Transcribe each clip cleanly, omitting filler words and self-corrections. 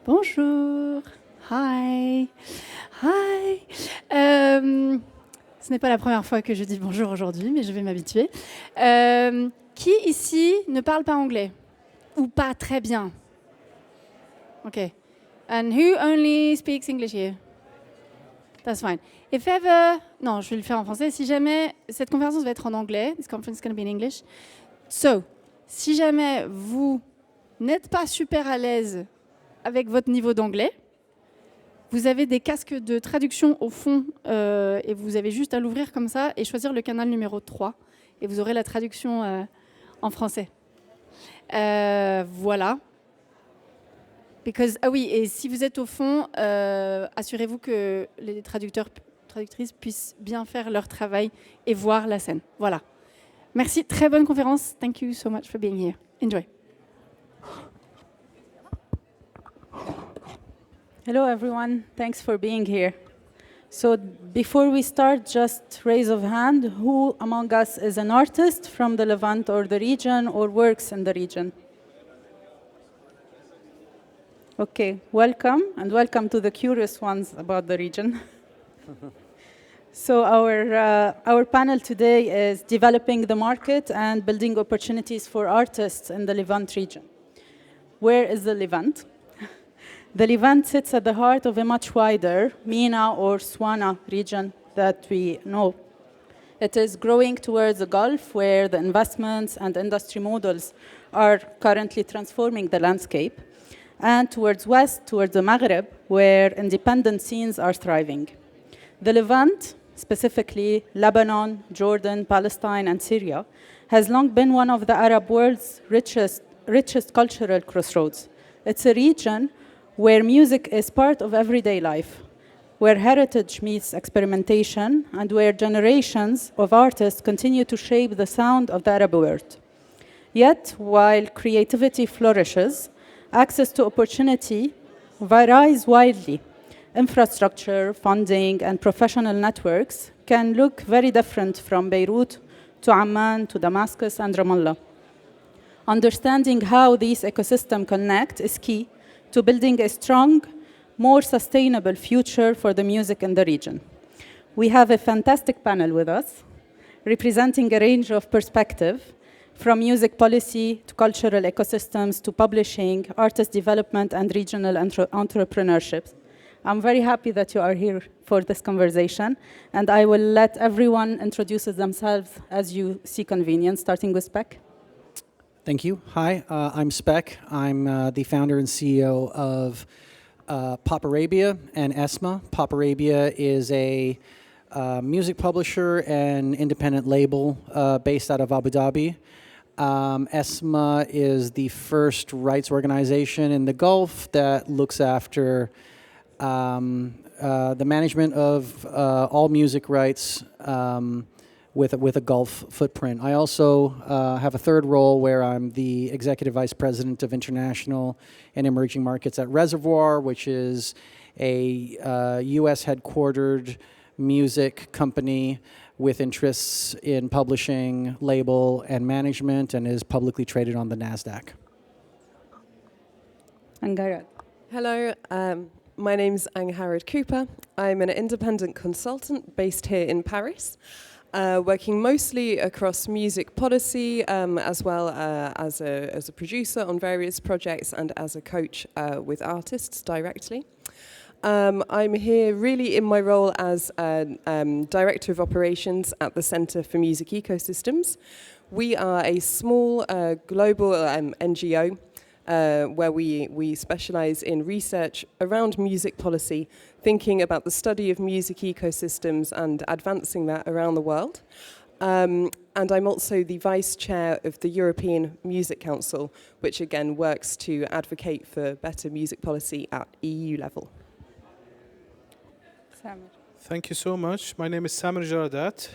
Bonjour. Hi. Hi. Ce n'est pas la première fois que je dis bonjour aujourd'hui, mais je vais m'habituer. Qui ici ne parle pas anglais? Ou pas très bien? OK. And who only speaks English here? That's fine. If ever... Non, je vais le faire en français. Si jamais... Cette conférence va être en anglais. This conference is going to be in English. So, si jamais vous n'êtes pas super à l'aise avec votre niveau d'anglais, vous avez des casques de traduction au fond et vous avez juste à l'ouvrir comme ça et choisir le canal numéro 3 et vous aurez la traduction en français. Voilà. Ah oui, et si vous êtes au fond, assurez-vous que les traductrices puissent bien faire leur travail et voir la scène. Voilà. Merci, très bonne conférence. Thank you so much for being here. Enjoy. Hello, everyone. Thanks for being here. So before we start, just raise of hand. Who among us is an artist from the Levant or the region or works in the region? Okay, welcome, and welcome to the curious ones about the region. So our panel today is developing the market and building opportunities for artists in the Levant region. Where is the Levant? The Levant sits at the heart of a much wider MENA or SWANA region that we know. It is growing towards the Gulf, where the investments and industry models are currently transforming the landscape, and towards west, towards the Maghreb, where independent scenes are thriving. The Levant, specifically Lebanon, Jordan, Palestine, and Syria, has long been one of the Arab world's richest cultural crossroads. It's a region where music is part of everyday life, where heritage meets experimentation, and where generations of artists continue to shape the sound of the Arab world. Yet, while creativity flourishes, access to opportunity varies widely. Infrastructure, funding, and professional networks can look very different from Beirut to Amman to Damascus and Ramallah. Understanding how these ecosystems connect is key to building a strong, more sustainable future for the music in the region. We have a fantastic panel with us, representing a range of perspectives, from music policy to cultural ecosystems to publishing, artist development, and regional entrepreneurship. I'm very happy that you are here for this conversation, and I will let everyone introduce themselves as you see convenient, starting with Spec. Thank you. Hi, I'm Spec. I'm the founder and CEO of Pop Arabia and ESMA. Pop Arabia is a music publisher and independent label based out of Abu Dhabi. ESMA is the first rights organization in the Gulf that looks after the management of all music rights with a Gulf footprint. I also have a third role where I'm the Executive Vice President of International and Emerging Markets at Reservoir, which is a US headquartered music company with interests in publishing, label, and management, and is publicly traded on the NASDAQ. Angharad. Hello, my name's Angharad Cooper. I'm an independent consultant based here in Paris. Working mostly across music policy, as well as a producer on various projects and as a coach with artists directly. I'm here really in my role as Director of Operations at the Centre for Music Ecosystems. We are a small global NGO where we specialise in research around music policy, thinking about the study of music ecosystems and advancing that around the world. And I'm also the Vice Chair of the European Music Council, which again works to advocate for better music policy at EU level. Samir. Thank you so much. My name is Samir Jaradat.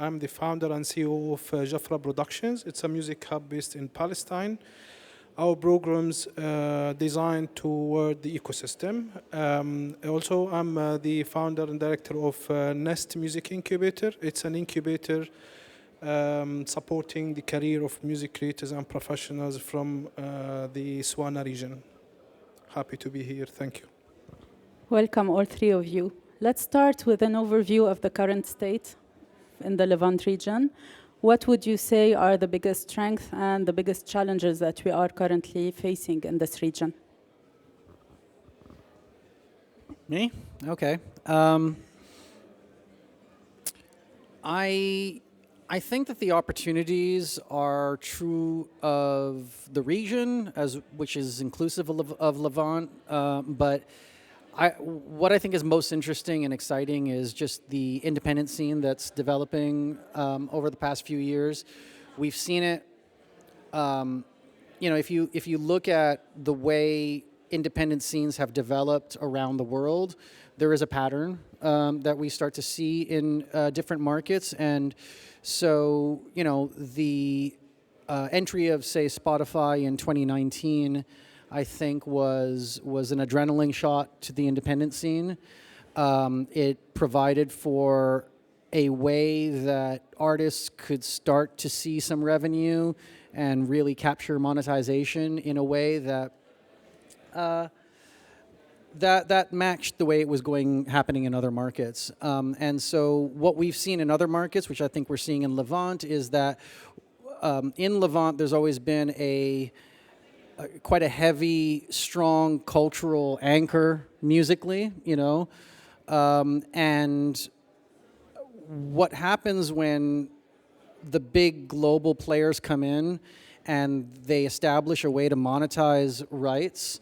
I'm the founder and CEO of Jafra Productions. It's a music hub based in Palestine. our programs designed toward the ecosystem. Also, I'm the founder and director of Nest Music Incubator. It's an incubator supporting the career of music creators and professionals from the Swana region. Happy to be here. Thank you. Welcome, all three of you. Let's start with an overview of the current state in the Levant region. What would you say are the biggest strengths and the biggest challenges that we are currently facing in this region? Me? Okay. I think that the opportunities are true of the region, which is inclusive of Levant, but what I think is most interesting and exciting is just the independent scene that's developing over the past few years. We've seen it. If you look at the way independent scenes have developed around the world, there is a pattern that we start to see in different markets, and so the entry of, say, Spotify in 2019. I think was an adrenaline shot to the independent scene. It provided for a way that artists could start to see some revenue and really capture monetization in a way that that matched the way it was happening in other markets. And so what we've seen in other markets, which I think we're seeing in Levant, is that in Levant there's always been quite a heavy, strong cultural anchor musically, and what happens when the big global players come in and they establish a way to monetize rights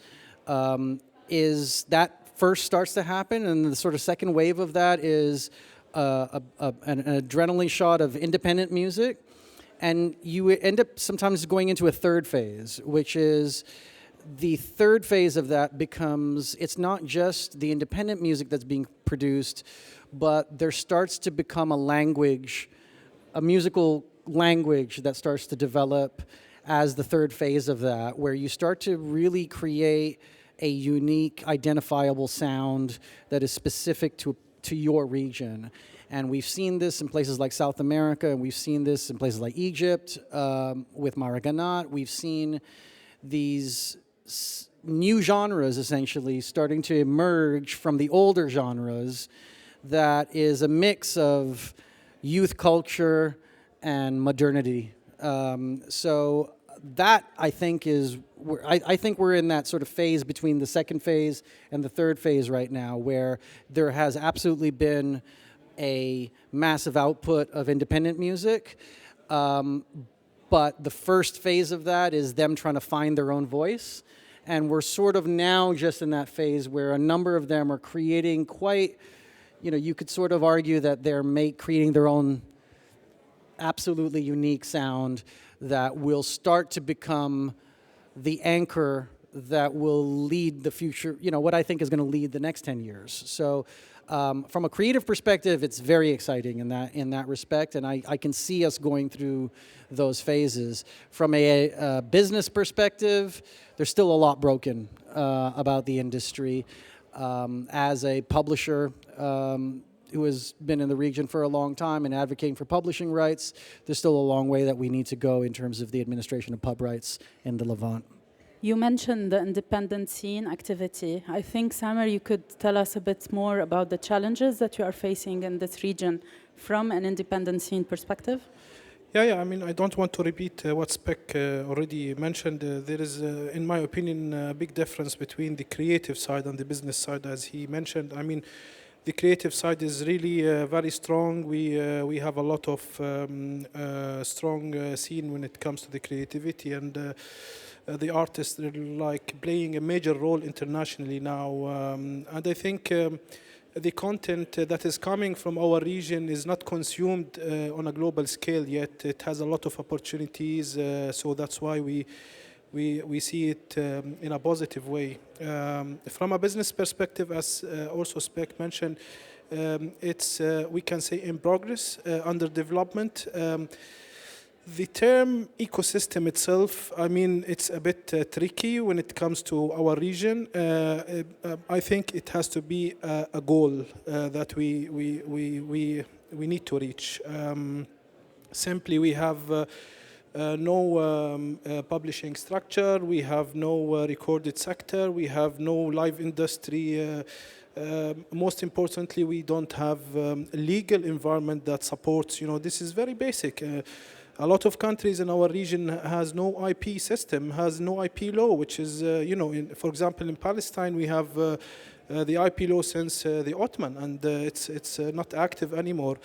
is that first starts to happen, and the sort of second wave of that is an adrenaline shot of independent music. And you end up sometimes going into a third phase, which is the third phase of that becomes, it's not just the independent music that's being produced, but there starts to become a musical language that starts to develop as the third phase of that, where you start to really create a unique, identifiable sound that is specific to your region. And we've seen this in places like South America, and we've seen this in places like Egypt with Maraganat. We've seen these new genres essentially starting to emerge from the older genres that is a mix of youth culture and modernity. So that, I think, I think we're in that sort of phase between the second phase and the third phase right now, where there has absolutely been a massive output of independent music, but the first phase of that is them trying to find their own voice, and we're sort of now just in that phase where a number of them are creating quite, you could sort of argue that they're creating their own absolutely unique sound that will start to become the anchor that will lead the future, what I think is going to lead the next 10 years. So from a creative perspective, it's very exciting in that respect, and I can see us going through those phases. From a business perspective, there's still a lot broken about the industry. As a publisher who has been in the region for a long time and advocating for publishing rights, there's still a long way that we need to go in terms of the administration of pub rights in the Levant. You mentioned the independent scene activity. I think, Samer, you could tell us a bit more about the challenges that you are facing in this region from an independent scene perspective. Yeah. I mean, I don't want to repeat what Spec already mentioned. There is, in my opinion, a big difference between the creative side and the business side, as he mentioned. I mean, the creative side is really very strong. We have a lot of strong scene when it comes to the creativity, and the artists are like playing a major role internationally now. And I think the content that is coming from our region is not consumed on a global scale yet. It has a lot of opportunities, so that's why we see it in a positive way. From a business perspective, as also Spec mentioned, it's, we can say, in progress, under development. The term ecosystem itself, I mean, it's a bit tricky when it comes to our region. I think it has to be a goal that we need to reach. Simply, we have no publishing structure, we have no recorded sector, we have no live industry. Most importantly, we don't have a legal environment that supports, this is very basic. A lot of countries in our region has no IP system, has no IP law, which is, for example, in Palestine, we have the IP law since the Ottoman, and it's not active anymore.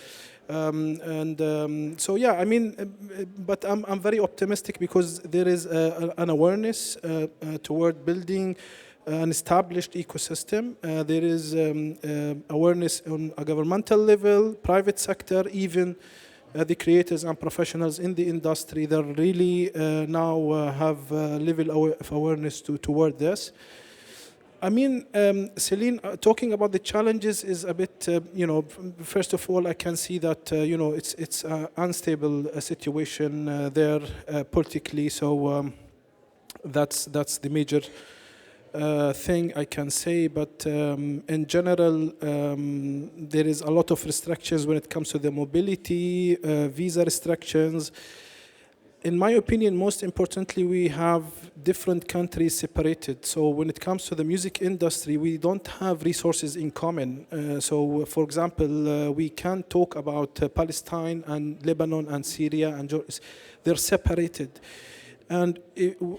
So yeah, I mean, but I'm very optimistic because there is an awareness toward building an established ecosystem. There is awareness on a governmental level, private sector, even the creators and professionals in the industry that really now have a level of awareness toward this. I mean, Celine, talking about the challenges is a bit, first of all, I can see that, it's an unstable situation there politically. So that's the major thing I can say. But in general, there is a lot of restrictions when it comes to the mobility, visa restrictions. In my opinion, most importantly, we have different countries separated. So when it comes to the music industry, we don't have resources in common. So, for example, we can't talk about Palestine and Lebanon and Syria and Jordan. They're separated. And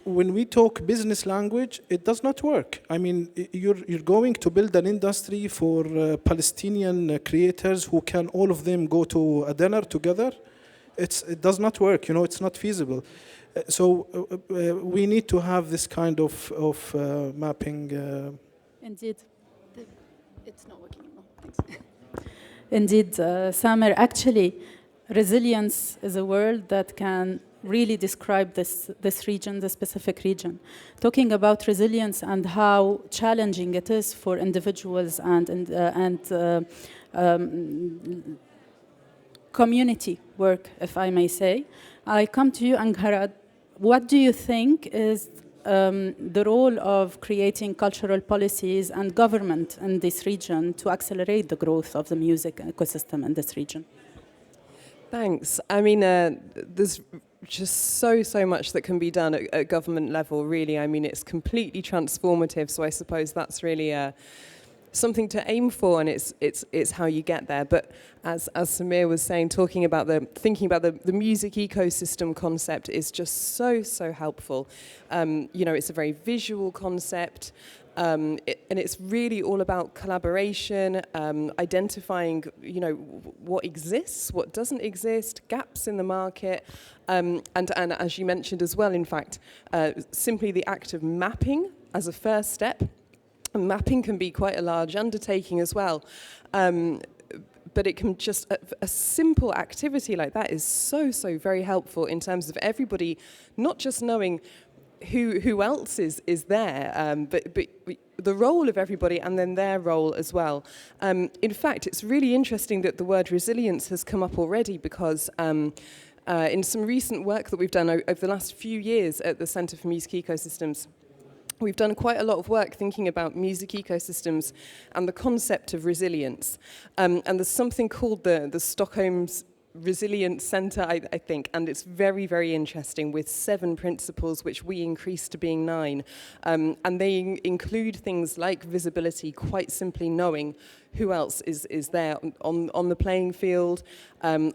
when we talk business language, it does not work. I mean, you're going to build an industry for Palestinian creators who can all of them go to a dinner together. It does not work, it's not feasible. So we need to have this kind of mapping. Indeed. It's not working anymore. Thanks. Indeed, Samer, actually, resilience is a word that can really describe this region, the specific region. Talking about resilience and how challenging it is for individuals and community work, if I may say. I come to you, Angharad. What do you think is the role of creating cultural policies and government in this region to accelerate the growth of the music ecosystem in this region? Thanks. I mean, there's just so much that can be done at government level, really. I mean, it's completely transformative, so I suppose that's really something to aim for, and it's how you get there. But as Samir was saying, thinking about the music ecosystem concept is just so helpful. It's a very visual concept, and it's really all about collaboration, identifying what exists, what doesn't exist, gaps in the market, and as you mentioned as well, in fact, simply the act of mapping as a first step. And mapping can be quite a large undertaking as well, but it can just, a simple activity like that is so very helpful in terms of everybody not just knowing who else is there, but the role of everybody and then their role as well. In fact, it's really interesting that the word resilience has come up already because in some recent work that we've done over the last few years at the Centre for Music Ecosystems, we've done quite a lot of work thinking about music ecosystems and the concept of resilience. And there's something called the Stockholm's Resilience Centre, I think, and it's very interesting with 7 principles, which we increased to being 9. And they include things like visibility, quite simply knowing who else is there on the playing field.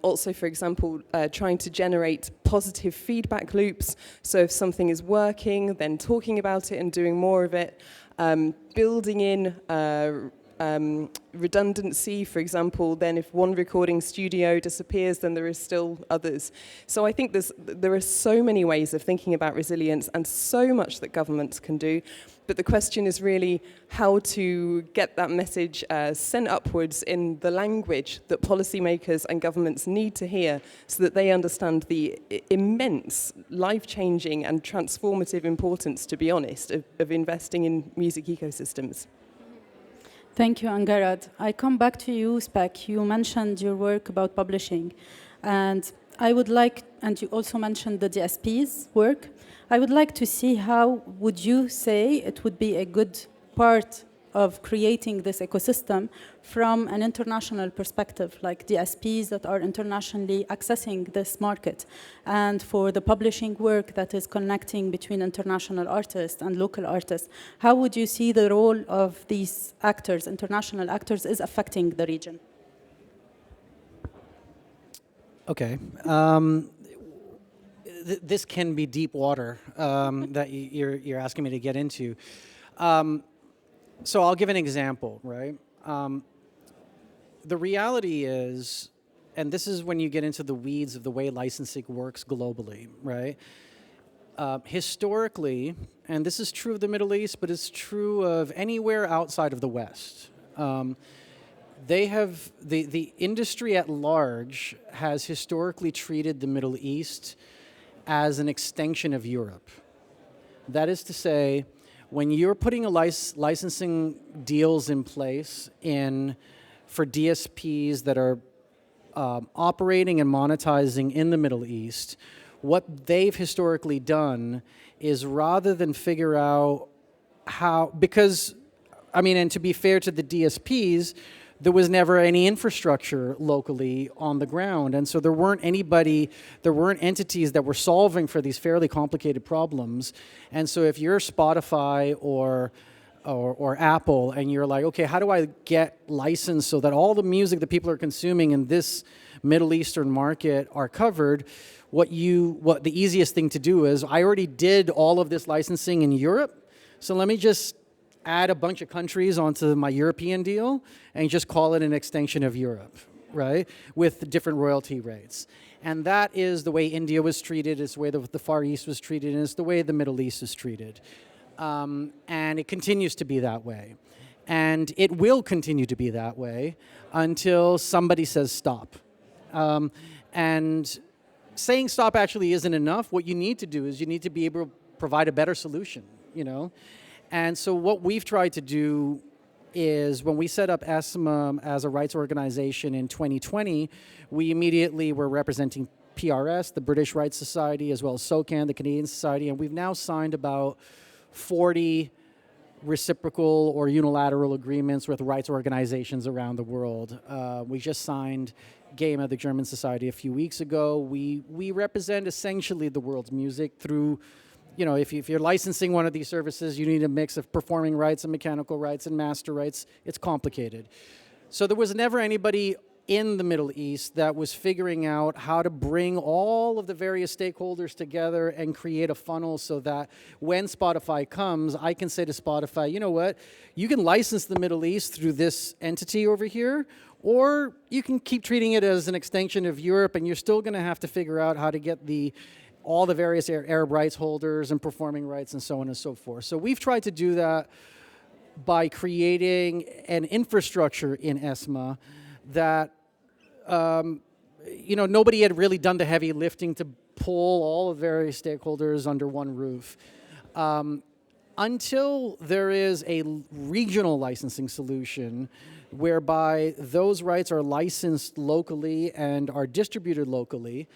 Also, for example, trying to generate positive feedback loops. So if something is working, then talking about it and doing more of it. Building in redundancy, for example, then if one recording studio disappears, then there is still others. So I think there are so many ways of thinking about resilience and so much that governments can do. But the question is really how to get that message sent upwards in the language that policymakers and governments need to hear so that they understand the immense, life-changing and transformative importance, to be honest, of investing in music ecosystems. Thank you, Angharad. I come back to you, Spec. You mentioned your work about publishing, and I would like and you also mentioned the DSP's work. I would like to see how would you say it would be a good part of creating this ecosystem from an international perspective, like DSPs that are internationally accessing this market, and for the publishing work that is connecting between international artists and local artists. How would you see the role of these actors, international actors, is affecting the region? Okay. This can be deep water that you're asking me to get into. So I'll give an example, right? The reality is, and this is when you get into the weeds of the way licensing works globally, right? Historically, and this is true of the Middle East, but it's true of anywhere outside of the West, they have, the industry at large has historically treated the Middle East as an extension of Europe. That is to say, when you're putting a licensing deals in place for DSPs that are operating and monetizing in the Middle East, what they've historically done is rather than figure out how, because, I mean, and to be fair to the DSPs, there was never any infrastructure locally on the ground. And so there weren't entities that were solving for these fairly complicated problems. And so if you're Spotify or Apple and you're like, okay, how do I get licensed so that all the music that people are consuming in this Middle Eastern market are covered, what the easiest thing to do is, I already did all of this licensing in Europe, so let me just add a bunch of countries onto my European deal and just call it an extension of Europe, right? With different royalty rates. And that is the way India was treated, it's the way the Far East was treated, and it's the way the Middle East is treated. And it continues to be that way. And it will continue to be that way until somebody says stop. And saying stop actually isn't enough. What you need to do is you need to be able to provide a better solution, you know? And so what we've tried to do is when we set up ESMA as a rights organization in 2020, we immediately were representing PRS, the British Rights Society, as well as SOCAN, the Canadian Society, and we've now signed about 40 reciprocal or unilateral agreements with rights organizations around the world. We just signed GEMA, the German Society, a few weeks ago. We represent essentially the world's music through, you know, if you're licensing one of these services, you need a mix of performing rights and mechanical rights and master rights. It's complicated. So there was never anybody in the Middle East that was figuring out how to bring all of the various stakeholders together and create a funnel so that when Spotify comes, I can say to Spotify, you know what, you can license the Middle East through this entity over here, or you can keep treating it as an extension of Europe, and you're still going to have to figure out how to get all the various Arab rights holders and performing rights and so on and so forth. So we've tried to do that by creating an infrastructure in ESMA that, you know, nobody had really done the heavy lifting to pull all the various stakeholders under one roof. Until there is a regional licensing solution whereby those rights are licensed locally and are distributed locally,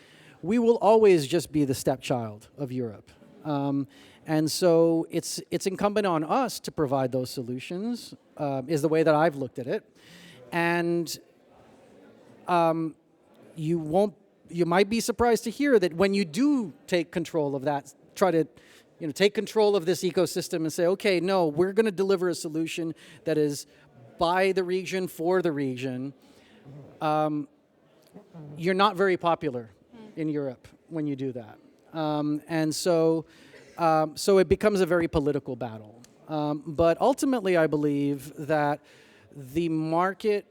we will always just be the stepchild of Europe. And so it's incumbent on us to provide those solutions, is the way that I've looked at it. And you might be surprised to hear that when you do take control of that, try to take control of this ecosystem and say, okay, no, we're going to deliver a solution that is by the region, for the region, you're not very popular in Europe when you do that. And so it becomes a very political battle. But ultimately, I believe that the market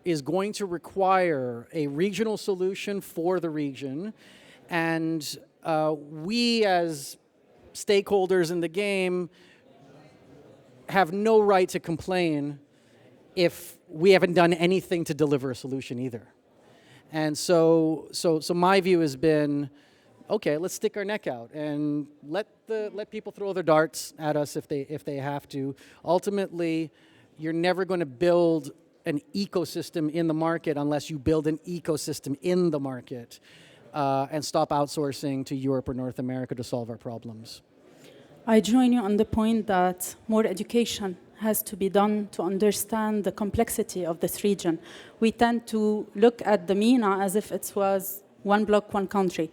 is going to require a regional solution for the region. And we as stakeholders in the game have no right to complain if we haven't done anything to deliver a solution either. And so my view has been, okay, let's stick our neck out and let people throw their darts at us if they have to. Ultimately, you're never going to build an ecosystem in the market unless you build an ecosystem in the market. and stop outsourcing to Europe or North America to solve our problems. I join you on the point that more education has to be done to understand the complexity of this region. We tend to look at the MENA as if it was one block, one country,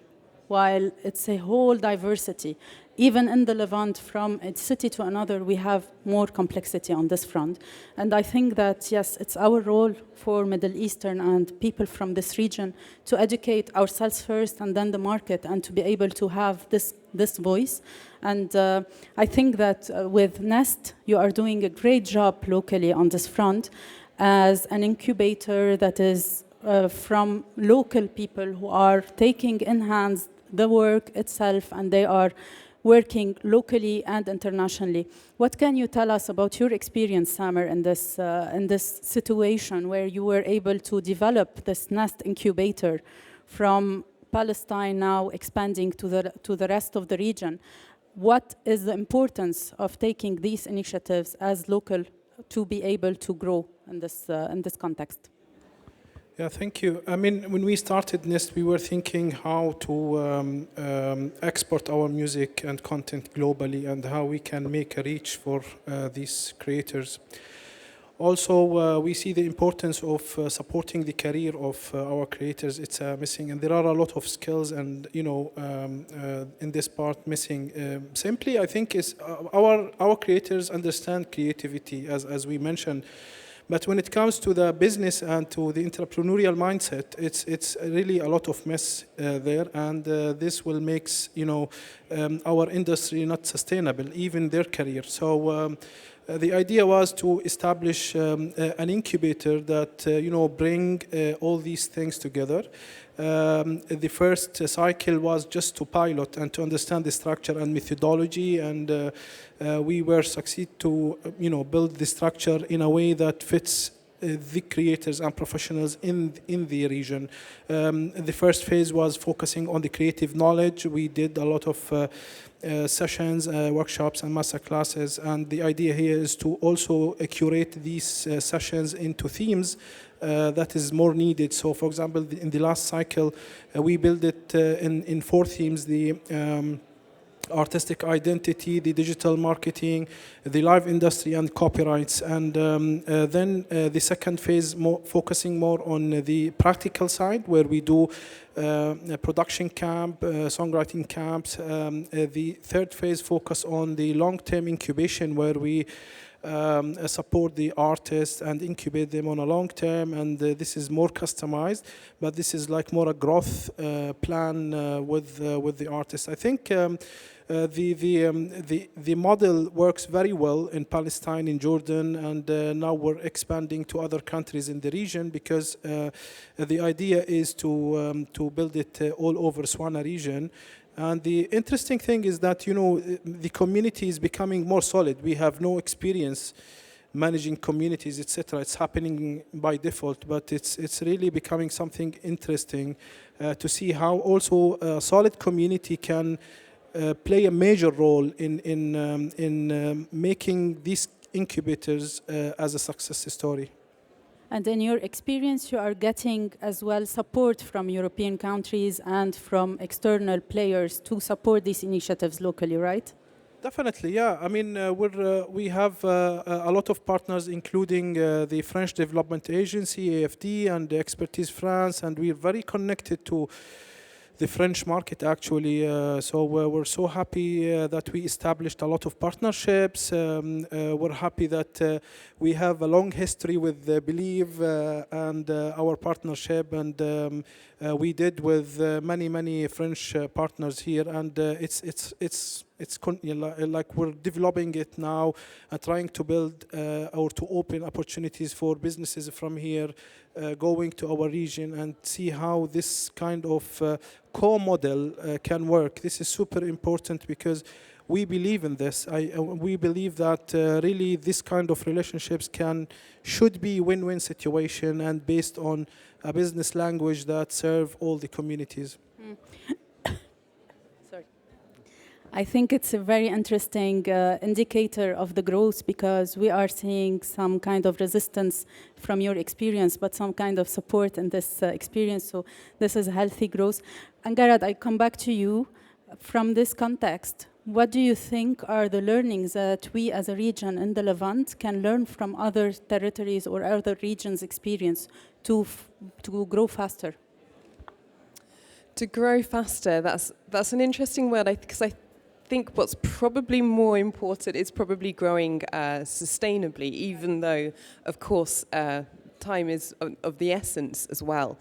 while it's a whole diversity. Even in the Levant, from a city to another, we have more complexity on this front. And I think that, yes, it's our role for Middle Eastern and people from this region to educate ourselves first and then the market, and to be able to have this voice. And I think that with Nest, you are doing a great job locally on this front as an incubator that is from local people who are taking in hands the work itself, and they are working locally and internationally. What can you tell us about your experience, Samer, in this situation where you were able to develop this Nest incubator from Palestine, now expanding to the rest of the region? What is the importance of taking these initiatives as local to be able to grow in this context? Yeah, thank you. I mean, when we started Nest, we were thinking how to export our music and content globally, and how we can make a reach for these creators. Also, we see the importance of supporting the career of our creators. It's missing, and there are a lot of skills, and in this part missing. Simply, I think is our creators understand creativity, as we mentioned. But when it comes to the business and to the entrepreneurial mindset, it's really a lot of mess there, and this will make our industry not sustainable, even their career. So the idea was to establish an incubator that bring all these things together. The first cycle was just to pilot and to understand the structure and methodology, and we were succeed to build the structure in a way that fits the creators and professionals in the region. The first phase was focusing on the creative knowledge. We did a lot of sessions, workshops, and master classes, and the idea here is to also curate these sessions into themes that is more needed. So, for example, in the last cycle, we built it in 4 themes: the artistic identity, the digital marketing, the live industry, and copyrights. And then the second phase, focusing more on the practical side, where we do a production camp, songwriting camps. The third phase focus on the long-term incubation, where we support the artists and incubate them on a long term, and this is more customized, but this is like more a growth plan with the artists. I think the model works very well in Palestine, in Jordan, and now we're expanding to other countries in the region, because the idea is to build it all over Swana region. And the interesting thing is that, the community is becoming more solid. We have no experience managing communities, etc. It's happening by default, but it's really becoming something interesting to see how also a solid community can play a major role in making these incubators as a success story. And in your experience, you are getting as well support from European countries and from external players to support these initiatives locally, right? Definitely, yeah. I mean, we have a lot of partners, including the French Development Agency, AFD, and the Expertise France, and we're very connected to the French market, actually. So we're so happy that we established a lot of partnerships. We're happy that we have a long history with Believe and our partnership, and we did with many French partners here, and it's like we're developing it now and trying to build or to open opportunities for businesses from here going to our region, and see how this kind of co-model can work. This is super important because we believe in this. We believe that really this kind of relationships should be win-win situation, and based on a business language that serve all the communities. Sorry. I think it's a very interesting indicator of the growth, because we are seeing some kind of resistance from your experience, but some kind of support in this experience. So this is a healthy growth. Angarad, I come back to you. From this context, what do you think are the learnings that we as a region in the Levant can learn from other territories or other regions' experience to grow faster? To grow faster, that's an interesting word, because I think what's probably more important is probably growing sustainably, even though, of course, time is of the essence as well.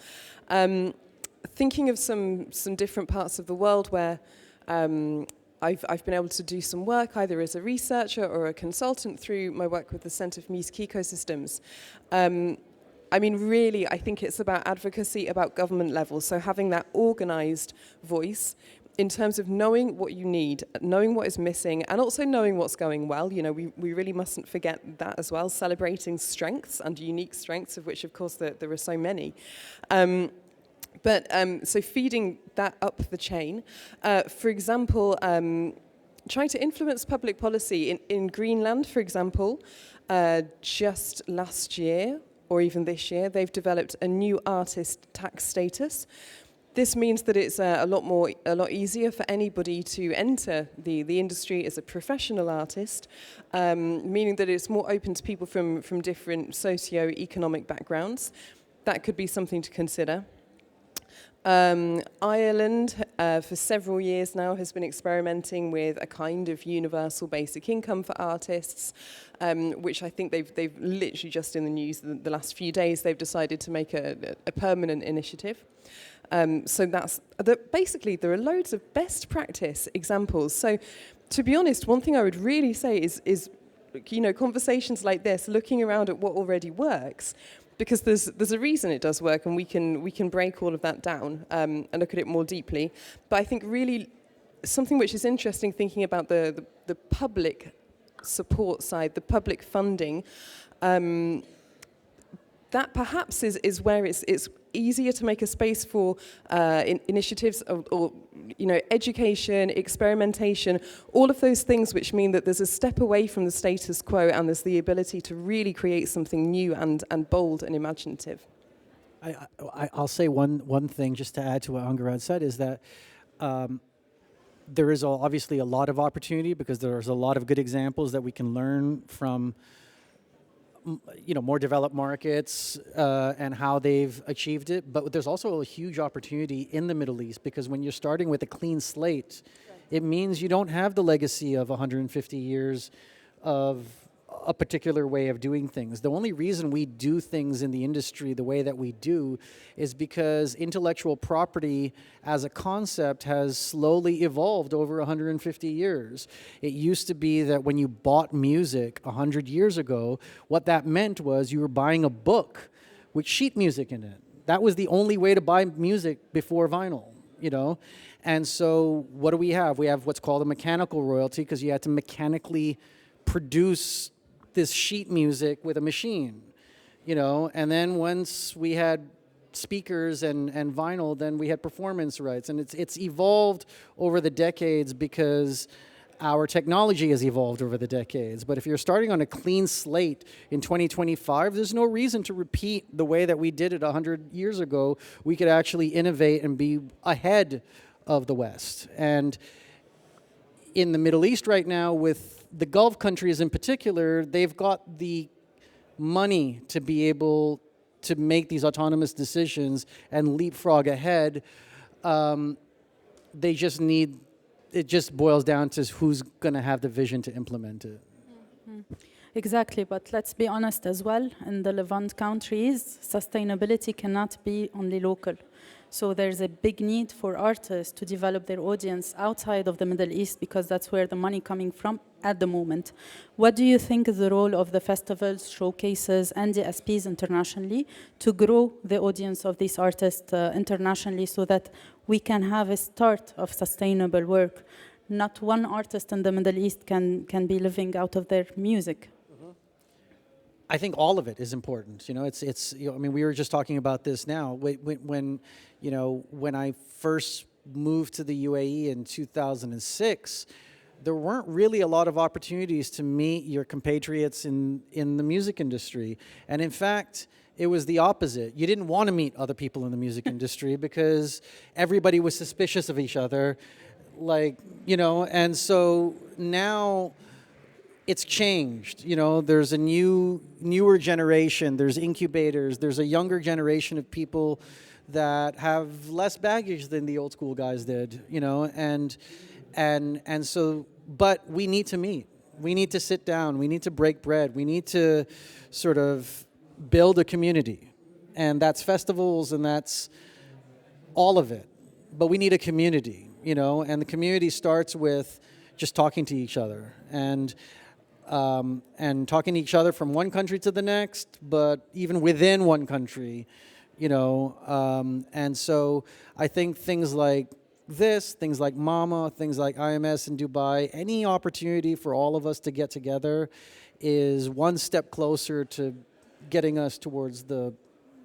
Thinking of some different parts of the world where I've been able to do some work either as a researcher or a consultant through my work with the Centre for Music Ecosystems. I mean, really, I think it's about advocacy about government level, so having that organised voice in terms of knowing what you need, knowing what is missing, and also knowing what's going well. You know, we really mustn't forget that as well, celebrating strengths and unique strengths, of which, of course, there are so many. So feeding that up the chain. For example, trying to influence public policy. In Greenland, for example, just last year, or even this year, they've developed a new artist tax status. This means that it's a lot easier for anybody to enter the industry as a professional artist, meaning that it's more open to people from different socio-economic backgrounds. That could be something to consider. Ireland, for several years now, has been experimenting with a kind of universal basic income for artists, which I think they've literally just in the news the last few days, they've decided to make a permanent initiative. So basically, there are loads of best practice examples. So, to be honest, one thing I would really say is conversations like this, looking around at what already works, because there's a reason it does work, and we can break all of that down and look at it more deeply. But I think really something which is interesting, thinking about the public support side, the public funding. That perhaps is where it's easier to make a space for initiatives or education, experimentation, all of those things which mean that there's a step away from the status quo and there's the ability to really create something new and bold and imaginative. I'll say one thing just to add to what Angarad said is that there is obviously a lot of opportunity, because there's a lot of good examples that we can learn from more developed markets and how they've achieved it. But there's also a huge opportunity in the Middle East, because when you're starting with a clean slate, it means you don't have the legacy of 150 years of a particular way of doing things. The only reason we do things in the industry the way that we do is because intellectual property as a concept has slowly evolved over 150 years. It used to be that when you bought music 100 years ago, what that meant was you were buying a book with sheet music in it. That was the only way to buy music before vinyl, And so what do we have? We have what's called a mechanical royalty, because you had to mechanically produce this sheet music with a machine, and then once we had speakers and vinyl, then we had performance rights, and it's evolved over the decades because our technology has evolved over the decades. But if you're starting on a clean slate in 2025, there's no reason to repeat the way that we did it 100 years ago. We could actually innovate and be ahead of the West. And in the Middle East right now, with the Gulf countries in particular, they've got the money to be able to make these autonomous decisions and leapfrog ahead. They just need, it just boils down to who's going to have the vision to implement it. Mm-hmm. Exactly, but let's be honest as well, in the Levant countries, sustainability cannot be only local. So there's a big need for artists to develop their audience outside of the Middle East, because that's where the money coming from at the moment. What do you think is the role of the festivals, showcases, and the SPs internationally to grow the audience of these artists internationally, so that we can have a start of sustainable work? Not one artist in the Middle East can be living out of their music. I think all of it is important. I mean, we were just talking about this now. When I first moved to the UAE in 2006, there weren't really a lot of opportunities to meet your compatriots in the music industry. And in fact, it was the opposite. You didn't want to meet other people in the music industry because everybody was suspicious of each other. Like, you know, and so now it's changed. You know, there's a newer generation, there's incubators, there's a younger generation of people that have less baggage than the old school guys did, you know, and so, but we need to meet. We need to sit down. We need to break bread. We need to sort of build a community. And that's festivals and that's all of it. But we need a community, you know, and the community starts with just talking to each other and talking to each other from one country to the next, but even within one country, you know. And so I think things like this, things like Mama, things like IMS in Dubai, any opportunity for all of us to get together is one step closer to getting us towards the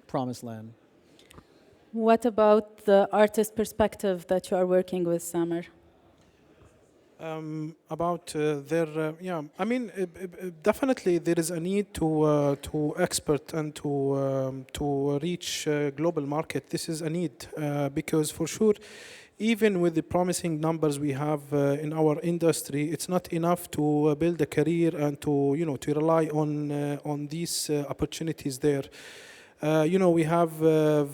promised land. What about the artist perspective that you are working with, Samer? About I mean, definitely there is a need to export and to reach global market. This is a need because for sure, even with the promising numbers we have in our industry, it's not enough to build a career and to rely on these opportunities there. We have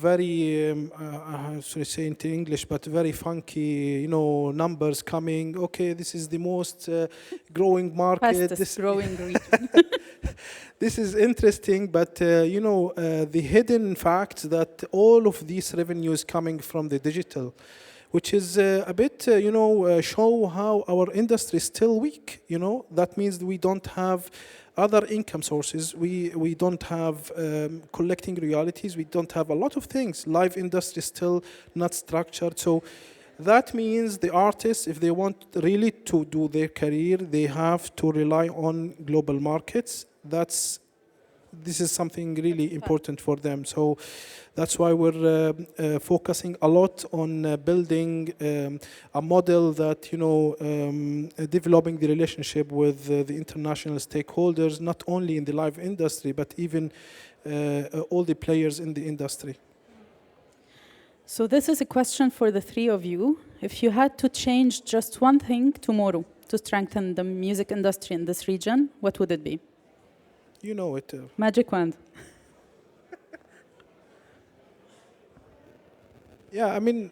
very, how should I say into English, but very funky, numbers coming. Okay, this is the most growing market. Fastest growing region. This is interesting, but the hidden fact that all of these revenues coming from the digital, which is a bit, show how our industry is still weak. That means we don't have other income sources. We don't have collecting royalties. We don't have a lot of things. Live industry is still not structured. So that means the artists, if they want really to do their career, they have to rely on global markets. This is something really important for them. So that's why we're focusing a lot on building a model that, developing the relationship with the international stakeholders, not only in the live industry, but even all the players in the industry. So this is a question for the three of you. If you had to change just one thing tomorrow to strengthen the music industry in this region, what would it be? You know it. Magic wand. Yeah, I mean,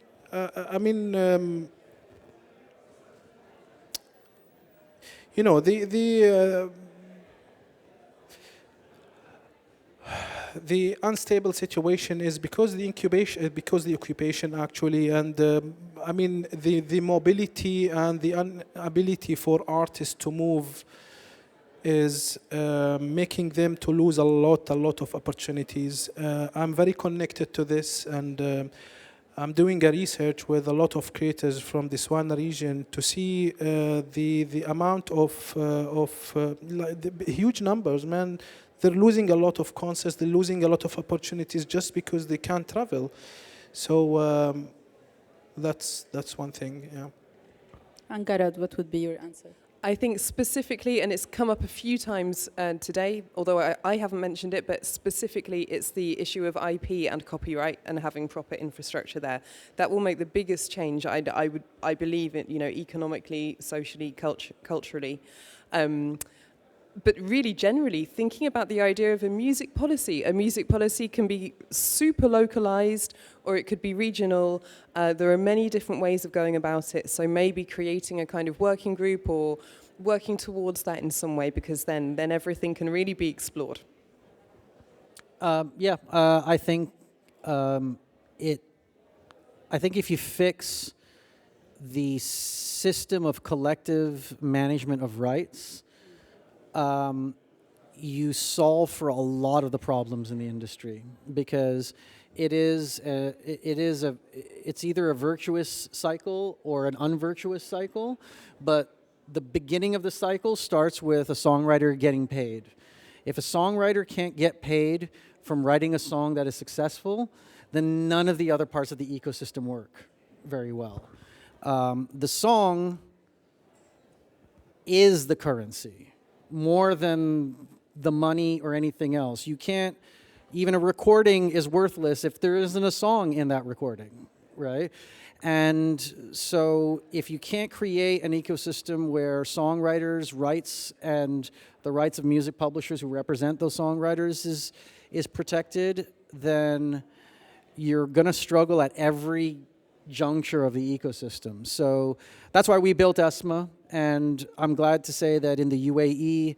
the unstable situation is because the occupation actually, and the mobility and the inability for artists to move is making them to lose a lot of opportunities. I'm very connected to this, and I'm doing a research with a lot of creators from this one region to see the amount of the huge numbers, man. They're losing a lot of concerts, they're losing a lot of opportunities just because they can't travel. So that's one thing, yeah. Angarad, what would be your answer? I think specifically, and it's come up a few times today, although I haven't mentioned it, but specifically it's the issue of IP and copyright and having proper infrastructure there. That will make the biggest change, I believe, economically, socially, culturally. But really generally, thinking about the idea of a music policy. A music policy can be super localized or it could be regional. There are many different ways of going about it. So maybe creating a kind of working group or working towards that in some way, because then everything can really be explored. I think if you fix the system of collective management of rights, you solve for a lot of the problems in the industry, because it's either a virtuous cycle or an unvirtuous cycle, but the beginning of the cycle starts with a songwriter getting paid. If a songwriter can't get paid from writing a song that is successful, then none of the other parts of the ecosystem work. very well. The song is the currency more than the money or anything else. You can't, even a recording is worthless if there isn't a song in that recording, right? And so if you can't create an ecosystem where songwriters' rights and the rights of music publishers who represent those songwriters is protected, then you're going to struggle at every juncture of the ecosystem. So that's why we built ESMA, and I'm glad to say that in the UAE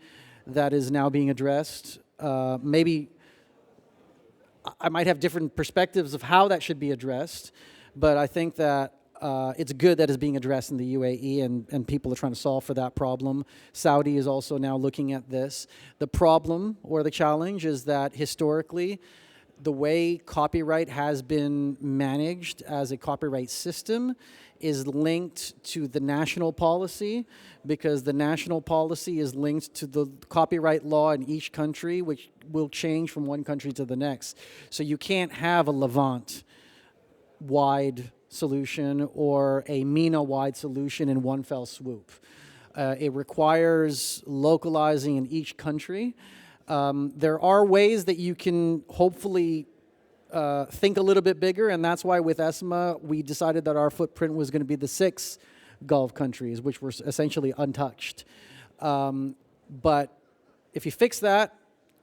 that is now being addressed. Maybe I might have different perspectives of how that should be addressed, but I think that it's good that it's being addressed in the UAE, and people are trying to solve for that problem. Saudi is also now looking at this. The problem or the challenge is that historically, the way copyright has been managed as a copyright system is linked to the national policy, because the national policy is linked to the copyright law in each country, which will change from one country to the next. So you can't have a Levant wide solution or a MENA-wide solution in one fell swoop. It requires localizing in each country. There are ways that you can hopefully think a little bit bigger, and that's why with ESMA we decided that our footprint was going to be the 6 Gulf countries, which were essentially untouched. But if you fix that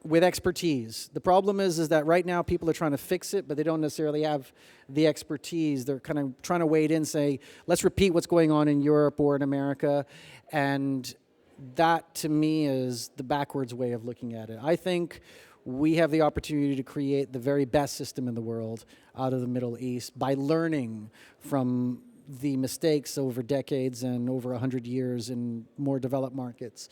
with expertise, the problem is that right now people are trying to fix it, but they don't necessarily have the expertise. They're kind of trying to wade in, say, let's repeat what's going on in Europe or in America, and that to me is the backwards way of looking at it. I think we have the opportunity to create the very best system in the world out of the Middle East by learning from the mistakes over decades and over 100 years in more developed markets.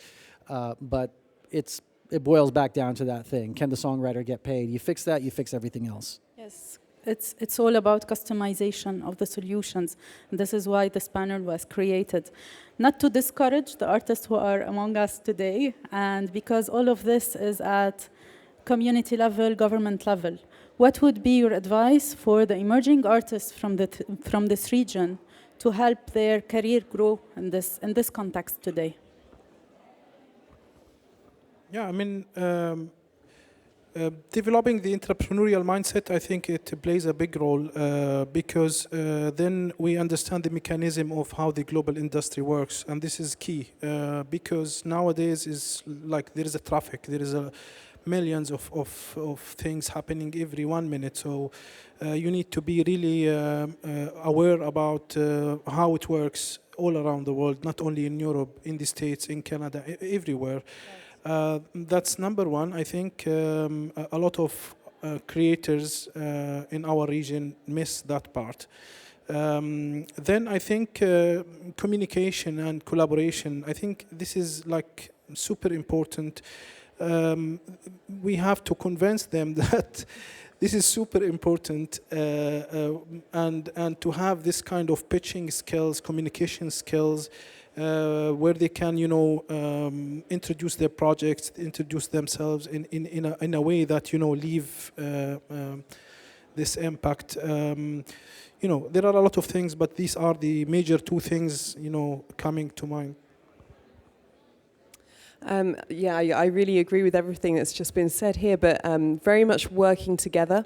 But it boils back down to that thing. Can the songwriter get paid? You fix that, you fix everything else. Yes, it's all about customization of the solutions. And this is why this panel was created. Not to discourage the artists who are among us today, and because all of this is at community level, government level. What would be your advice for the emerging artists from this region to help their career grow in this context today? Yeah, I mean, developing the entrepreneurial mindset, I think it plays a big role because then we understand the mechanism of how the global industry works, and this is key because nowadays is like there is a traffic, there is a millions of things happening every 1 minute, so you need to be really aware about how it works all around the world, not only in Europe, in the States, in Canada, everywhere. That's number one. I think a lot of creators in our region miss that part. Then I think communication and collaboration, I think this is like super important. We have to convince them that this is super important and to have this kind of pitching skills, communication skills, where they can, introduce their projects, introduce themselves in a way that, leave this impact. There are a lot of things, but these are the major 2 things, coming to mind. I really agree with everything that's just been said here, but very much working together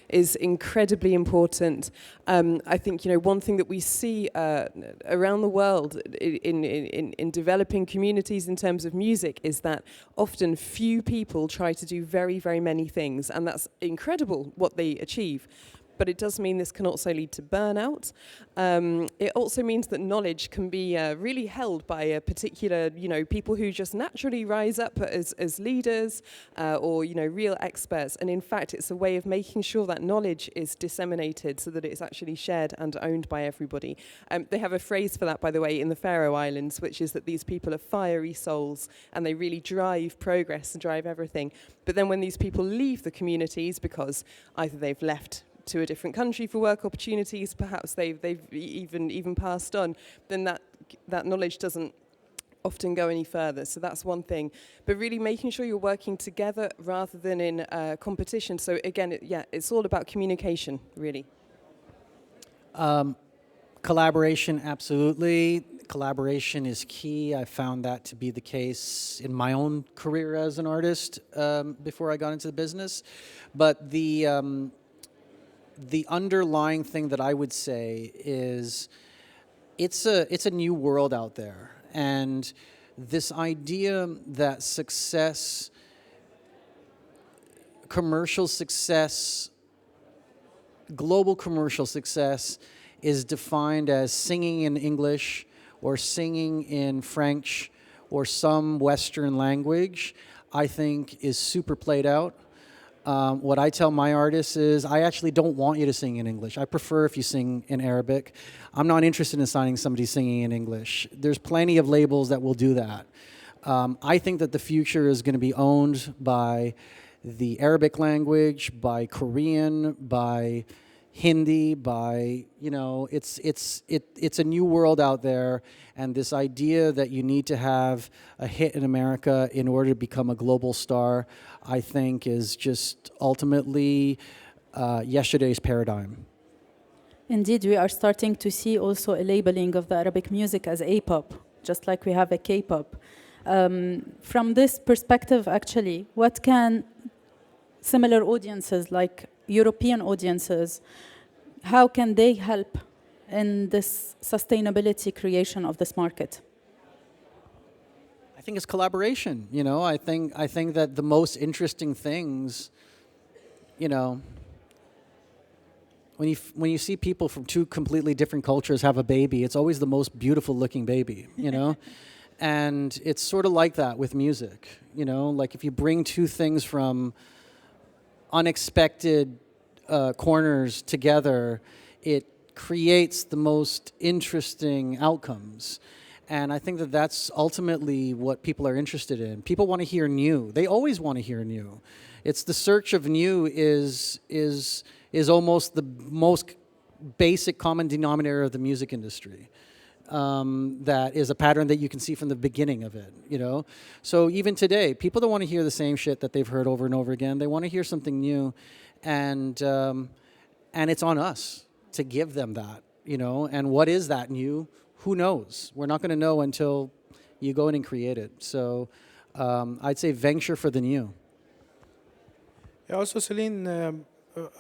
is incredibly important. I think, one thing that we see around the world in developing communities in terms of music is that often few people try to do very, very many things, and that's incredible what they achieve. But it does mean this can also lead to burnout. It also means that knowledge can be really held by a particular, people who just naturally rise up as leaders or, real experts. And in fact, it's a way of making sure that knowledge is disseminated so that it's actually shared and owned by everybody. They have a phrase for that, by the way, in the Faroe Islands, which is that these people are fiery souls and they really drive progress and drive everything. But then when these people leave the communities because either they've left to a different country for work opportunities, perhaps they've even passed on, then that knowledge doesn't often go any further. So that's one thing. But really making sure you're working together rather than in competition. So again, it's all about communication, really. Collaboration, absolutely. Collaboration is key. I found that to be the case in my own career as an artist before I got into the business. But the underlying thing that I would say is it's a new world out there. And this idea that success, commercial success, global commercial success is defined as singing in English or singing in French or some Western language, I think is super played out. What I tell my artists is, I actually don't want you to sing in English. I prefer if you sing in Arabic. I'm not interested in signing somebody singing in English. There's plenty of labels that will do that. I think that the future is going to be owned by the Arabic language, by Korean, by Hindi, by, you know, it's a new world out there, and this idea that you need to have a hit in America in order to become a global star, I think is just ultimately yesterday's paradigm. Indeed, we are starting to see also a labeling of the Arabic music as A-pop, just like we have a K-pop. From this perspective, actually, what can similar audiences like European audiences, how can they help in this sustainability creation of this market? I think it's collaboration. You know, I think that the most interesting things, you know, when you see people from two completely different cultures have a baby, it's always the most beautiful looking baby, you know? And it's sort of like that with music, you know? Like if you bring two things from unexpected corners together, it creates the most interesting outcomes. And I think that that's ultimately what people are interested in. People want to hear new. They always want to hear new. It's the search of new is almost the most basic common denominator of the music industry. That is a pattern that you can see from the beginning of it, you know? So even today, people don't want to hear the same shit that they've heard over and over again. They want to hear something new, and it's on us to give them that, you know? And what is that new? Who knows? We're not going to know until you go in and create it. So I'd say venture for the new. Yeah, also, Celine,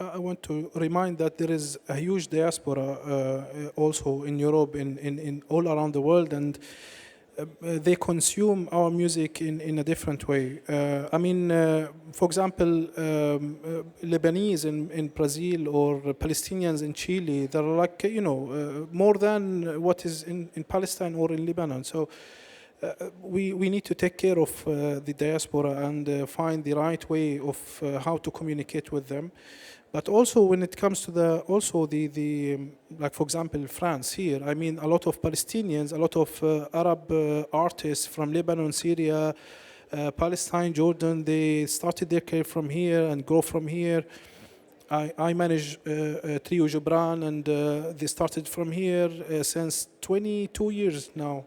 I want to remind that there is a huge diaspora also in Europe, in all around the world, and they consume our music in a different way. I mean, for example, Lebanese in Brazil or Palestinians in Chile, they're like, you know, more than what is in Palestine or in Lebanon. So we need to take care of the diaspora and find the right way of how to communicate with them. But also when it comes to the like for example France here, I mean a lot of Palestinians, a lot of Arab artists from Lebanon, Syria, Palestine, Jordan, they started their career from here and grow from here. I manage Trio Gibran, and they started from here since 22 years now.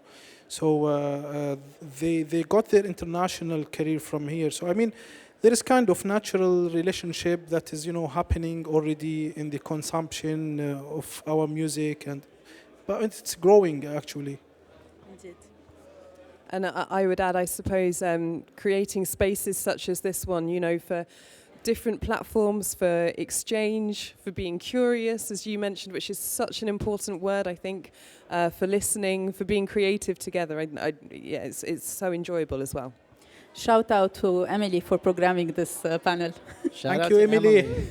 So they got their international career from here. So I mean, there is kind of natural relationship that is, you know, happening already in the consumption of our music, but it's growing actually. Indeed. And I would add, I suppose, creating spaces such as this one, you know, for different platforms, for exchange, for being curious, as you mentioned, which is such an important word, I think, for listening, for being creative together. Yeah, it's so enjoyable as well. Shout out to Emily for programming this panel. Thank you, Emily.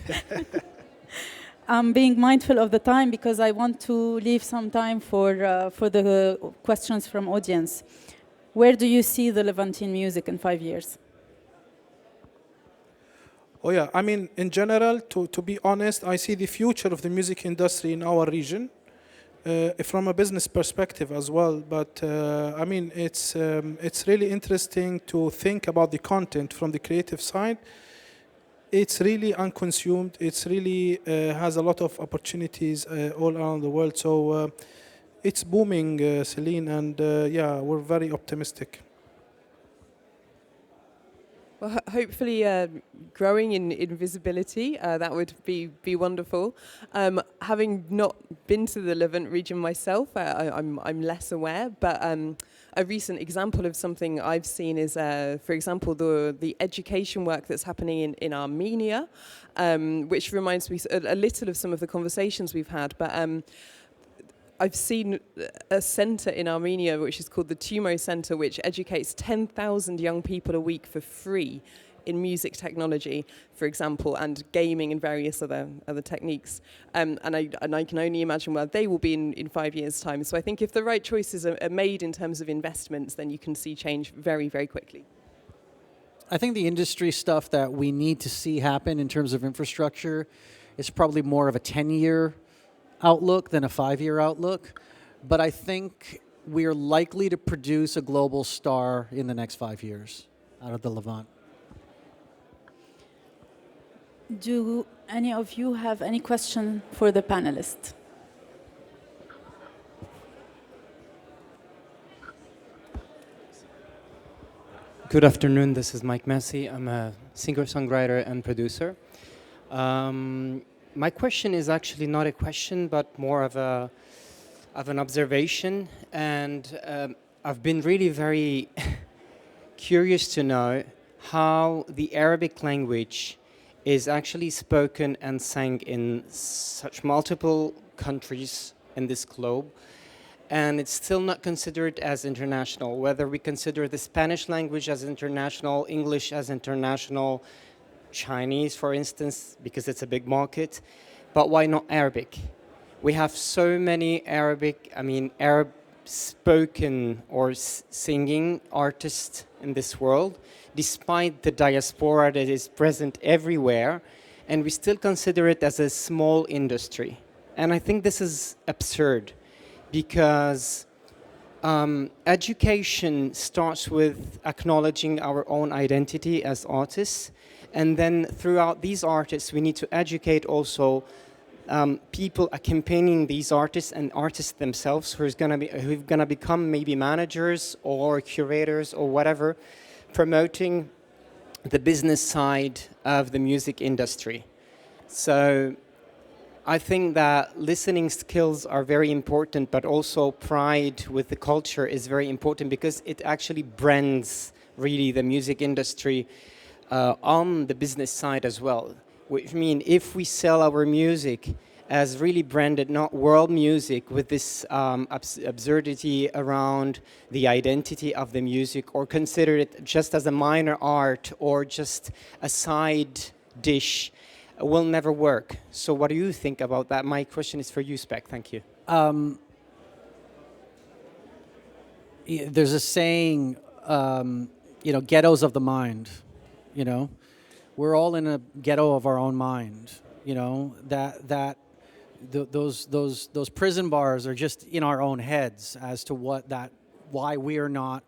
I'm being mindful of the time because I want to leave some time for the questions from audience. Where do you see the Levantine music in 5 years? Oh yeah, I mean, in general, to be honest, I see the future of the music industry in our region. From a business perspective as well, but I mean, it's really interesting to think about the content from the creative side. It's really unconsumed. It's really has a lot of opportunities all around the world. So it's booming, Celine, and yeah, we're very optimistic. Well, hopefully growing in visibility, that would be wonderful. Having not been to the Levant region myself, I'm less aware, but a recent example of something I've seen is, for example, the education work that's happening in Armenia, which reminds me a little of some of the conversations we've had, but I've seen a centre in Armenia which is called the Tumo Centre, which educates 10,000 young people a week for free in music technology, for example, and gaming and various other techniques. And I can only imagine where they will be in 5 years' time. So I think if the right choices are made in terms of investments, then you can see change very, very quickly. I think the industry stuff that we need to see happen in terms of infrastructure is probably more of a 10-year outlook than a 5-year outlook. But I think we're likely to produce a global star in the next 5 years out of the Levant. Do any of you have any question for the panelists? Good afternoon, this is Mike Massey. I'm a singer-songwriter and producer. My question is actually not a question, but more of an observation. And I've been really very curious to know how the Arabic language is actually spoken and sang in such multiple countries in this globe. And it's still not considered as international, whether we consider the Spanish language as international, English as international, Chinese, for instance, because it's a big market. But why not Arabic? We have so many Arab spoken or singing artists in this world, despite the diaspora that is present everywhere, and we still consider it as a small industry. And I think this is absurd, because education starts with acknowledging our own identity as artists, and then throughout these artists, we need to educate also people accompanying these artists and artists themselves who're gonna become maybe managers or curators or whatever, promoting the business side of the music industry. So I think that listening skills are very important, but also pride with the culture is very important, because it actually brands really the music industry on the business side as well. Which means if we sell our music as really branded, not world music, with this absurdity around the identity of the music, or consider it just as a minor art or just a side dish, will never work. So what do you think about that? My question is for you, Spec. Thank you. There's a saying, ghettos of the mind, We're all in a ghetto of our own mind, those prison bars are just in our own heads as to why we are not,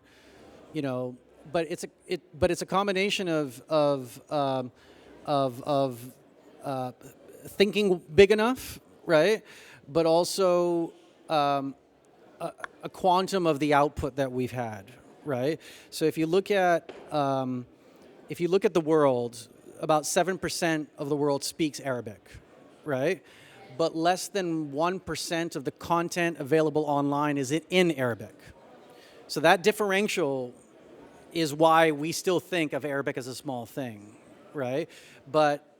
but it's a combination of thinking big enough, right? But also a quantum of the output that we've had, right? So if you look at the world, about 7% of the world speaks Arabic, right? But less than 1% of the content available online is in Arabic. So that differential is why we still think of Arabic as a small thing, right? But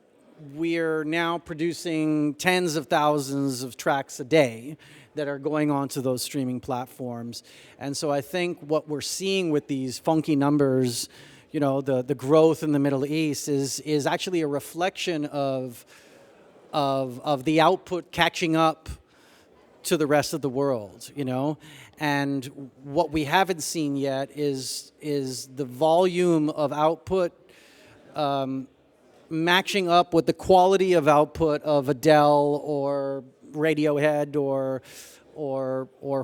we're now producing tens of thousands of tracks a day that are going onto those streaming platforms. And so I think what we're seeing with these funky numbers, the growth in the Middle East is actually a reflection of the output catching up to the rest of the world, And what we haven't seen yet is the volume of output matching up with the quality of output of Adele or Radiohead or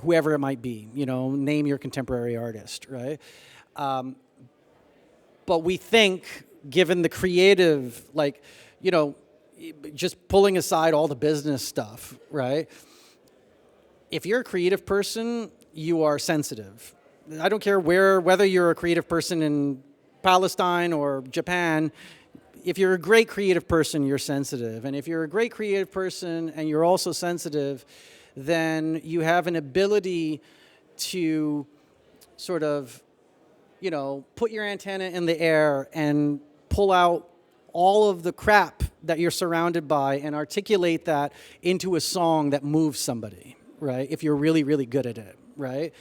whoever it might be, name your contemporary artist, right? But we think, given the creative, just pulling aside all the business stuff, right? If you're a creative person, you are sensitive. I don't care whether you're a creative person in Palestine or Japan, if you're a great creative person, you're sensitive. And if you're a great creative person and you're also sensitive, then you have an ability to sort of, put your antenna in the air and pull out all of the crap that you're surrounded by and articulate that into a song that moves somebody, right? If you're really, really good at it, right?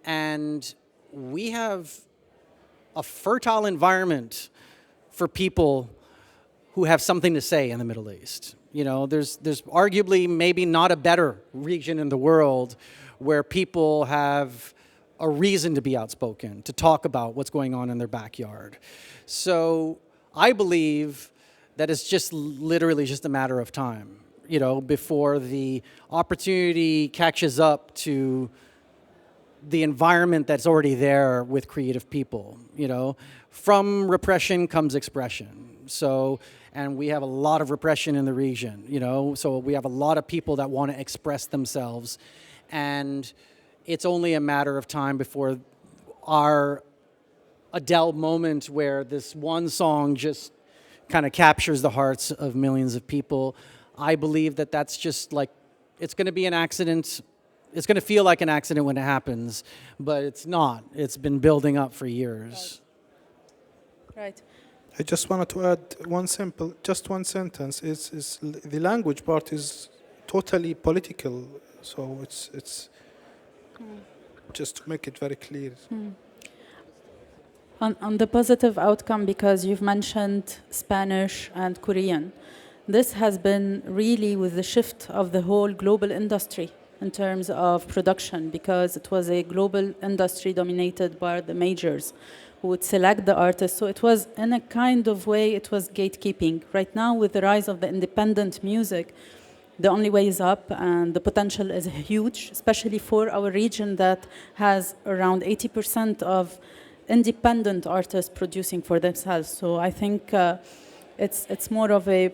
And we have a fertile environment for people who have something to say in the Middle East. There's arguably maybe not a better region in the world where people have a reason to be outspoken, to talk about what's going on in their backyard. So I believe that it's just literally just a matter of time, before the opportunity catches up to the environment that's already there with creative people. From repression comes expression. So, and we have a lot of repression in the region, so we have a lot of people that want to express themselves, and it's only a matter of time before our Adele moment where this one song just kind of captures the hearts of millions of people. I believe that that's just like, it's going to be an accident. It's going to feel like an accident when it happens, but it's not. It's been building up for years. Right. I just wanted to add one sentence. Is the language part is totally political, so it's just to make it very clear. On the positive outcome, because you've mentioned Spanish and Korean, this has been really with the shift of the whole global industry in terms of production, because it was a global industry dominated by the majors who would select the artists. So it was, in a kind of way, it was gatekeeping. Right now, with the rise of the independent music, the only way is up, and the potential is huge, especially for our region that has around 80% of independent artists producing for themselves. So I think it's more of a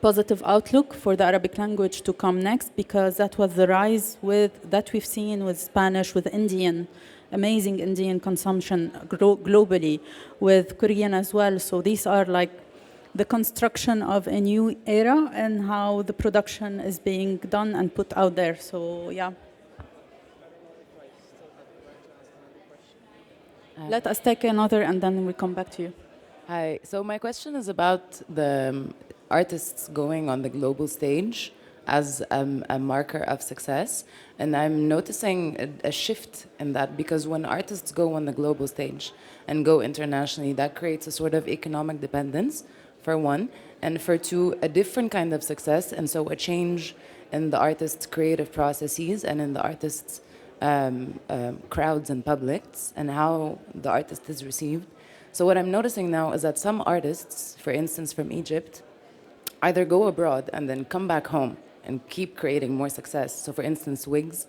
positive outlook for the Arabic language to come next, because that was the rise that we've seen with Spanish, with Indian, amazing Indian consumption globally, with Korean as well. So these are like the construction of a new era and how the production is being done and put out there. So yeah. Let us take another and then we'll come back to you. Hi, so my question is about the artists going on the global stage as a marker of success. And I'm noticing a shift in that, because when artists go on the global stage and go internationally, that creates a sort of economic dependence, for one, and for two, a different kind of success, and so a change in the artist's creative processes and in the artist's crowds and publics, and how the artist is received. So what I'm noticing now is that some artists, for instance from Egypt, either go abroad and then come back home and keep creating more success. So for instance, Wiggs,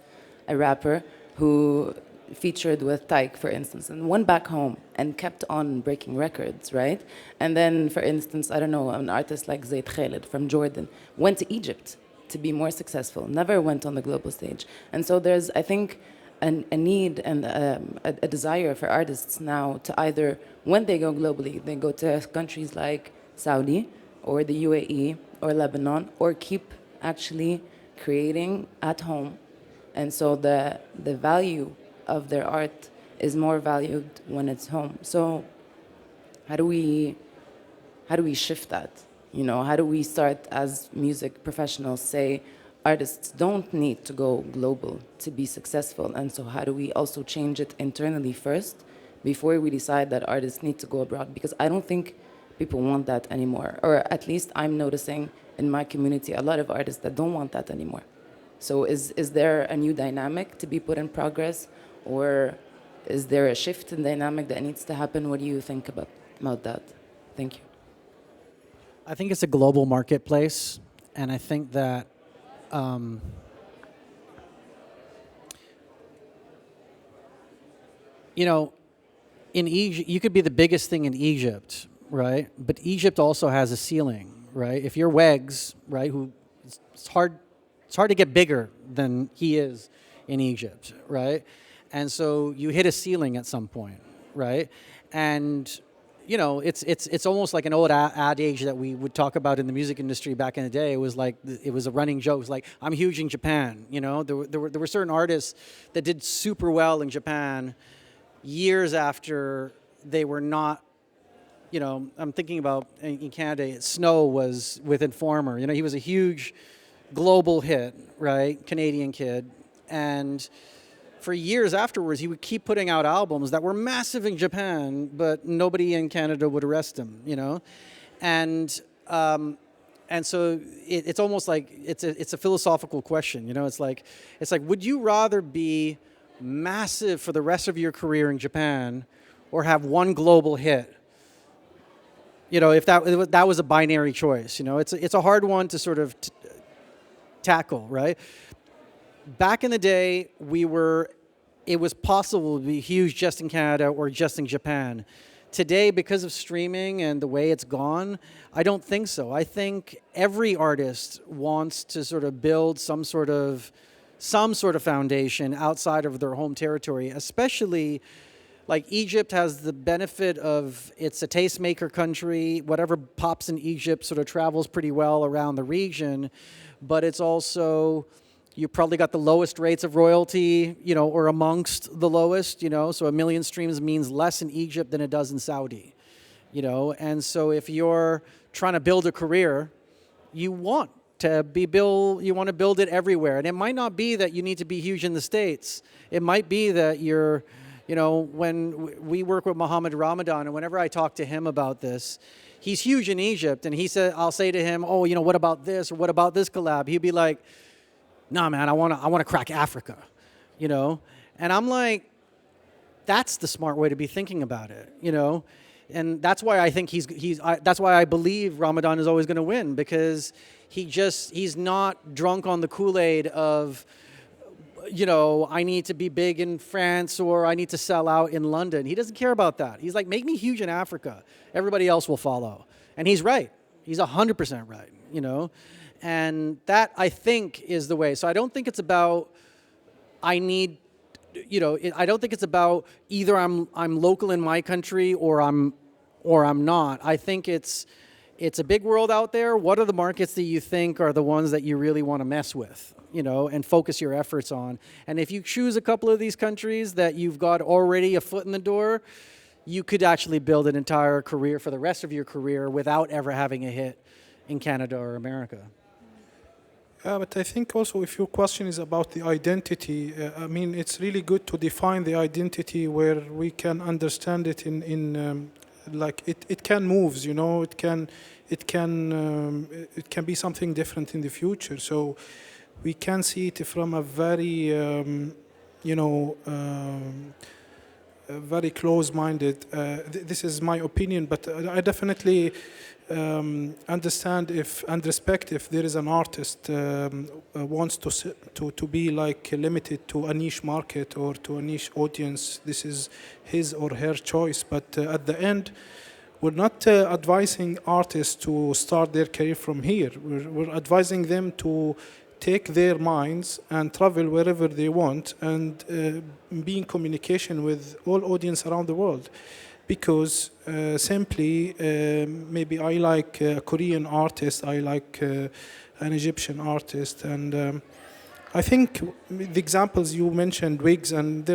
a rapper who featured with Tyke, for instance, and went back home and kept on breaking records, right? And then, for instance, I don't know, an artist like Zayd Khaled from Jordan went to Egypt to be more successful, never went on the global stage. And so there's, I think, a need and a desire for artists now to either, when they go globally, they go to countries like Saudi or the UAE or Lebanon, or keep actually creating at home. And so the value of their art is more valued when it's home. So how do we shift that? How do we start as music professionals say artists don't need to go global to be successful? And so how do we also change it internally first before we decide that artists need to go abroad? Because I don't think people want that anymore. Or at least I'm noticing in my community a lot of artists that don't want that anymore. So is there a new dynamic to be put in progress? Or is there a shift in dynamic that needs to happen? What do you think about that? Thank you. I think it's a global marketplace, and I think that in Egypt, you could be the biggest thing in Egypt, right? But Egypt also has a ceiling, right? If you're Wegs, right, it's hard to get bigger than he is in Egypt, right? And so you hit a ceiling at some point, right? And you know, it's almost like an old adage that we would talk about in the music industry back in the day. It was like, it was a running joke. It was like, I'm huge in Japan. You know, there were certain artists that did super well in Japan years after they were not. You know, I'm thinking about in Canada, Snow was with Informer. You know, he was a huge global hit, right? Canadian kid. And for years afterwards, he would keep putting out albums that were massive in Japan, but nobody in Canada would arrest him, you know? And so it's almost like it's a philosophical question, you know? It's like, would you rather be massive for the rest of your career in Japan or have one global hit? You know, if that was a binary choice, you know? It's a hard one to sort of tackle, right? Back in the day, it was possible to be huge just in Canada or just in Japan. Today, because of streaming and the way it's gone, I don't think so. I think every artist wants to sort of build some sort of foundation outside of their home territory, especially like Egypt has the benefit of it's a tastemaker country. Whatever pops in Egypt sort of travels pretty well around the region, but it's also, you probably got the lowest rates of royalty, you know, or amongst the lowest, you know, so 1 million streams means less in Egypt than it does in Saudi, you know, and so if you're trying to build a career, you want to build it everywhere. And it might not be that you need to be huge in the States. It might be that you're, you know, when we work with Mohammed Ramadan, and whenever I talk to him about this, he's huge in Egypt, and I'll say to him, oh, you know, what about this, or what about this collab? He'd be like, nah, man, I want to crack Africa, you know? And I'm like, that's the smart way to be thinking about it, you know? And that's why I think that's why I believe Ramadan is always going to win, because he's not drunk on the Kool-Aid of, you know, I need to be big in France or I need to sell out in London. He doesn't care about that. He's like, make me huge in Africa. Everybody else will follow. And he's right. He's 100% right, you know? And that, I think, is the way. So I don't think it's about, I don't think it's about either I'm local in my country or I'm not. I think it's a big world out there. What are the markets that you think are the ones that you really want to mess with, you know, and focus your efforts on? And if you choose a couple of these countries that you've got already a foot in the door, you could actually build an entire career for the rest of your career without ever having a hit in Canada or America. But I think also if your question is about the identity, I mean, it's really good to define the identity where we can understand it in like it can moves, you know, it can be something different in the future. So we can see it from a very, very close-minded. This is my opinion, but I definitely understand and respect if there is an artist wants to be like limited to a niche market or to a niche audience. This is his or her choice. But at the end, we're not advising artists to start their career from here. We're advising them to take their minds and travel wherever they want and be in communication with all audience around the world. Because simply, maybe I like a Korean artist, I like an Egyptian artist, and I think the examples you mentioned, Wigs, and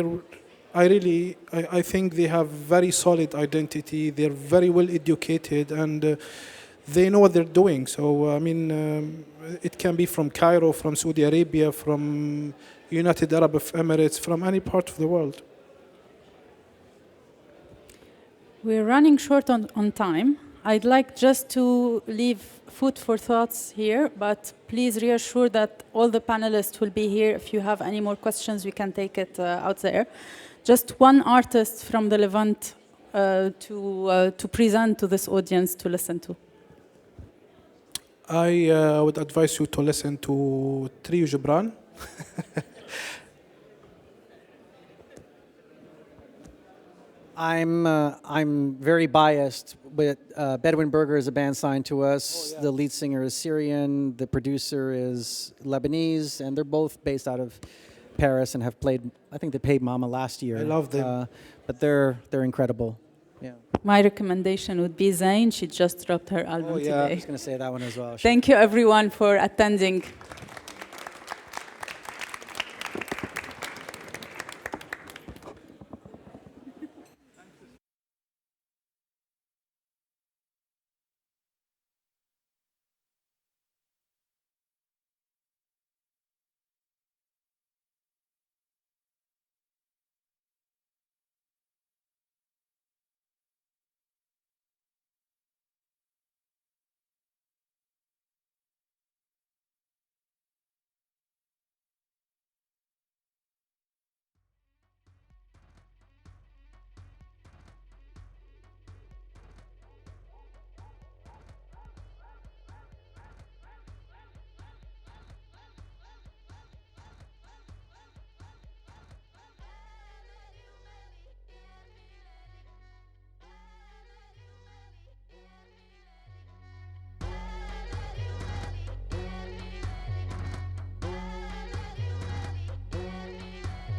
I think they have very solid identity. They're very well educated, and they know what they're doing. So I mean, it can be from Cairo, from Saudi Arabia, from United Arab Emirates, from any part of the world. We're running short on time. I'd like just to leave food for thoughts here, but please reassure that all the panelists will be here. If you have any more questions, we can take it out there. Just one artist from the Levant to present to this audience to listen to. I would advise you to listen to Trio Gibran. I'm very biased, but Bedouin Burger is a band signed to us. Oh, yeah. The lead singer is Syrian, the producer is Lebanese, and they're both based out of Paris and have played, I think they played Mama last year. I love them. But they're incredible. Yeah. My recommendation would be Zayn. She just dropped her album Oh yeah, I today. was going to say that one as well. Thank you everyone for attending.